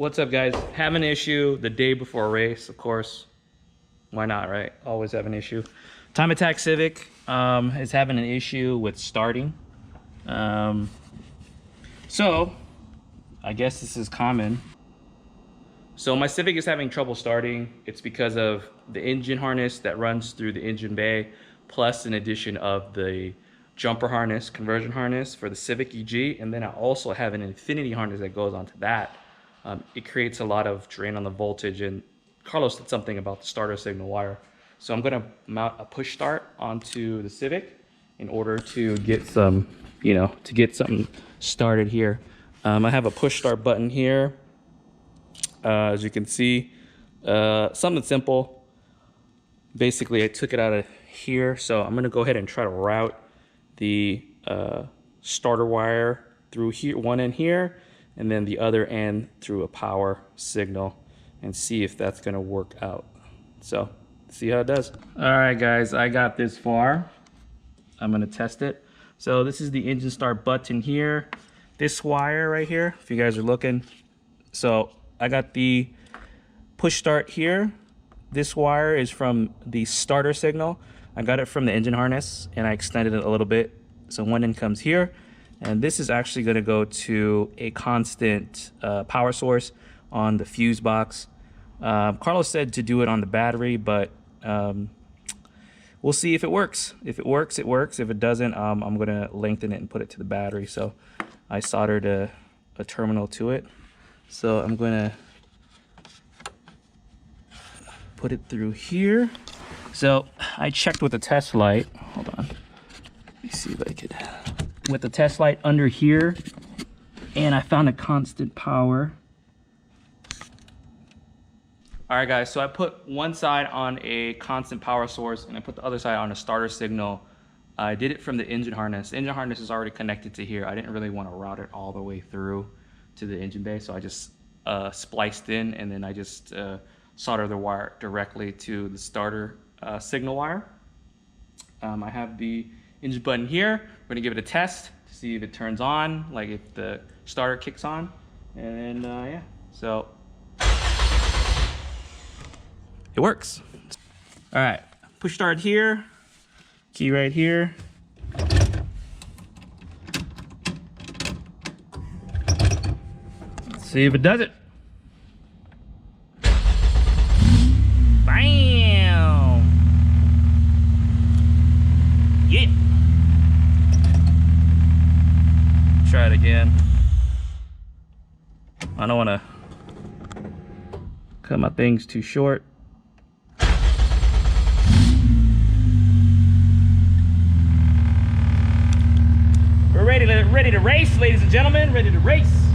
What's up, guys? Have an issue the day before a race, of course. Why not, right? Always have an issue. Time Attack Civic is having an issue with starting. So I guess this is common. So my Civic is having trouble starting. It's because of the engine harness that runs through the engine bay, plus an addition of the jumper harness, conversion harness for the Civic EG, and then I also have an infinity harness that goes onto that. It creates a lot of drain on the voltage, and Carlos did something about the starter signal wire. So I'm gonna mount a push start onto the Civic in order to get some, to get something started here. I have a push start button here. As you can see, something simple. Basically, I took it out of here, so I'm gonna go ahead and try to route the starter wire through here, one end here, and then the other end through a power signal, and see if that's gonna work out. So, see how it does. All right, guys, I got this far. I'm gonna test it. So this is the engine start button here. This wire right here, if you guys are looking. So I got the push start here. This wire is from the starter signal. I got it from the engine harness and I extended it a little bit. So one end comes here, and this is actually gonna go to a constant power source on the fuse box. Carlos said to do it on the battery, but we'll see if it works. If it works, it works. If it doesn't, I'm gonna lengthen it and put it to the battery. So I soldered a terminal to it. So I'm gonna put it through here. So I checked with the test light. Hold on. Let me see if I could. With the test light under here, and I found a constant power. All right, guys, so I put one side on a constant power source and I put the other side on a starter signal. I did it from the engine harness. The engine harness is already connected to here. I didn't really want to route it all the way through to the engine bay, so I just spliced in, and then I just soldered the wire directly to the starter signal wire. I have the engine button here. We're gonna give it a test to see if it turns on, like if the starter kicks on, and yeah, so it works. All right, push start here, key right here. Let's see if it does it. Bam! Yeah. Try it again. I don't want to cut my things too short. We're ready to race, ladies and gentlemen. Ready to race.